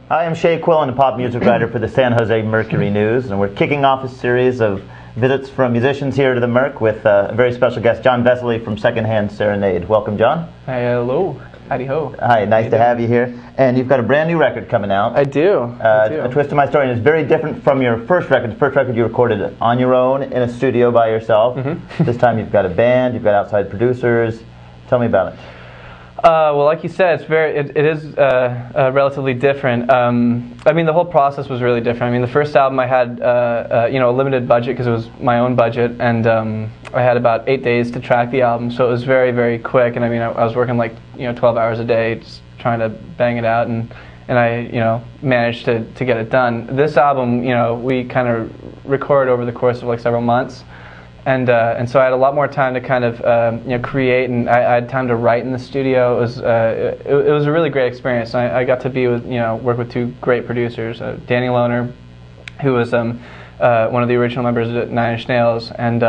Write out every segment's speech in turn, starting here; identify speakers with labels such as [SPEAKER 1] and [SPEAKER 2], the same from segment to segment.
[SPEAKER 1] Hi, I'm Shay Quillen, a pop music writer for the San Jose Mercury News, and we're kicking off a series of visits from musicians here to the Merc with a very special guest, John Vesely from Secondhand Serenade. Welcome, John.
[SPEAKER 2] Hi, hello. Howdy ho.
[SPEAKER 1] Hi, nice to have you here. And you've got a brand new record coming out.
[SPEAKER 2] I do.
[SPEAKER 1] A Twist of My Story, and it's very different from your first record. The first record you recorded on your own in a studio by yourself. This time you've got a band, you've got outside producers. Tell me about it.
[SPEAKER 2] Well, like you said, it is relatively different. I mean, the whole process was really different. I mean, the first album I had a limited budget because it was my own budget, and I had about 8 days to track the album, so it was very, very quick. And I mean, I was working like 12 hours a day, just trying to bang it out, and I managed to get it done. This album, we kind of recorded over the course of like several months. And so I had a lot more time to kind of create, and I had time to write in the studio. It was a really great experience. I got to be with work with two great producers, Danny Lohner, who was one of the original members of Nine Inch Nails, and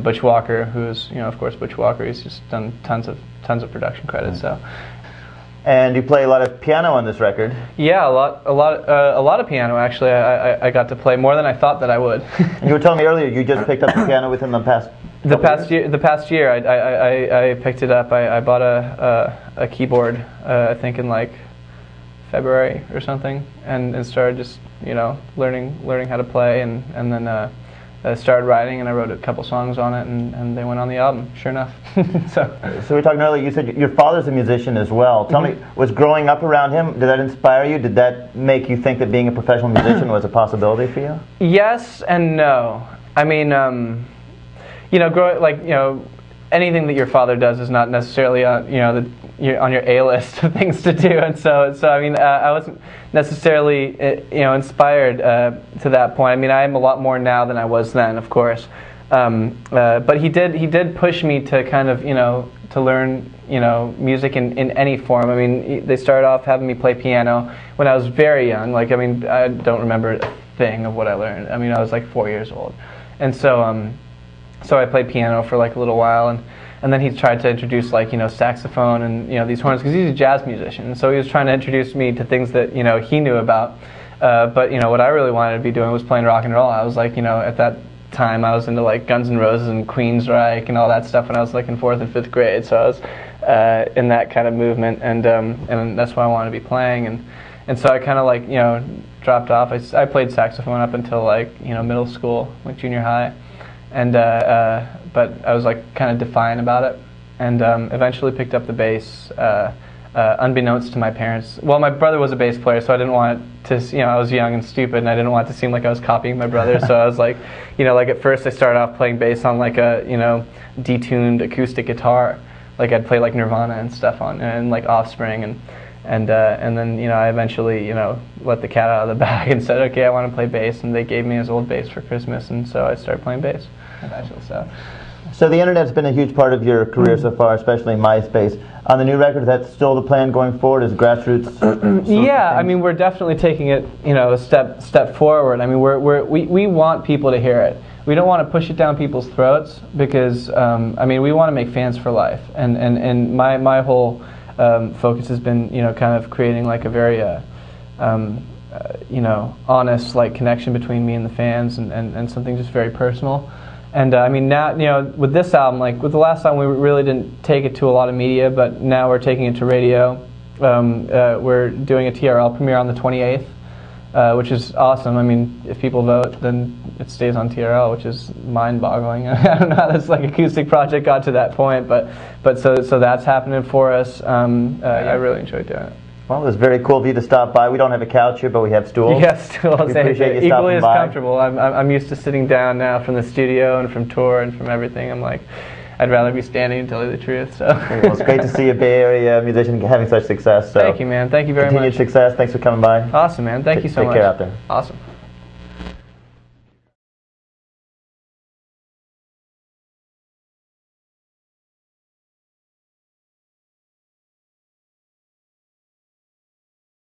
[SPEAKER 2] Butch Walker, who is of course Butch Walker. He's just done tons of production credits. So.
[SPEAKER 1] And you play a lot of piano on this record.
[SPEAKER 2] Yeah, a lot of piano actually. I got to play more than I thought that I would.
[SPEAKER 1] And you were telling me earlier you just picked up the piano within the past.
[SPEAKER 2] The past year, I picked it up. I bought a keyboard, I think in like February or something, and started just learning how to play, and then. I started writing, and I wrote a couple songs on it, and they went on the album, sure enough. So
[SPEAKER 1] we were talking earlier, you said your father's a musician as well. Tell me, was growing up around him, did that inspire you? Did that make you think that being a professional musician was a possibility for you?
[SPEAKER 2] Yes and no. I mean, anything that your father does is not necessarily on your A-list of things to do, and so I mean, I wasn't necessarily inspired to that point. I mean, I am a lot more now than I was then, of course, but he did push me to kind of to learn music in any form. I mean, they started off having me play piano when I was very young. Like, I mean, I don't remember a thing of what I learned. I mean, I was like 4 years old, and so I played piano for like a little while, and then he tried to introduce like saxophone and these horns, because he's a jazz musician, and so he was trying to introduce me to things that he knew about. But what I really wanted to be doing was playing rock and roll. I was like at that time I was into like Guns N' Roses and Queensryche and all that stuff when I was like in 4th and 5th grade. So I was in that kind of movement, and that's what I wanted to be playing. And so I kind of like dropped off. I played saxophone up until like middle school, like junior high. And but I was like kind of defiant about it, and eventually picked up the bass, unbeknownst to my parents. Well, my brother was a bass player, so I didn't want it to, I was young and stupid, and I didn't want it to seem like I was copying my brother. So I was like, like at first I started off playing bass on like a detuned acoustic guitar, like I'd play like Nirvana and stuff on, and like Offspring, and then I eventually let the cat out of the bag and said, okay, I want to play bass, and they gave me his old bass for Christmas, and so I started playing bass eventually.
[SPEAKER 1] So the internet's been a huge part of your career so far, especially MySpace. On the new record, is that still the plan going forward? Is grassroots?
[SPEAKER 2] Yeah, I mean, we're definitely taking it a step forward. I mean, we want people to hear it. We don't want to push it down people's throats, because I mean, we want to make fans for life, and my whole focus has been kind of creating like a very honest like connection between me and the fans, and something just very personal. And I mean, now with this album, like with the last album, we really didn't take it to a lot of media, but now we're taking it to radio. We're doing a TRL premiere on the 28th, which is awesome. I mean, if people vote, then it stays on TRL, which is mind-boggling. I don't know how this like acoustic project got to that point, but so that's happening for us. I really enjoyed doing it.
[SPEAKER 1] Well, it was very cool of you to stop by. We don't have a couch here, but we have stools.
[SPEAKER 2] Yes, stools.
[SPEAKER 1] We appreciate you
[SPEAKER 2] equally
[SPEAKER 1] stopping
[SPEAKER 2] as
[SPEAKER 1] by.
[SPEAKER 2] Comfortable. I'm used to sitting down now from the studio and from tour and from everything. I'm like, I'd rather be standing, to tell you the truth. So.
[SPEAKER 1] Well, it's great to see a Bay Area musician having such success. So
[SPEAKER 2] thank you, man. Thank you very much.
[SPEAKER 1] Continued success. Thanks for coming by.
[SPEAKER 2] Awesome, man. Thank you so much.
[SPEAKER 1] Take care out there.
[SPEAKER 2] Awesome.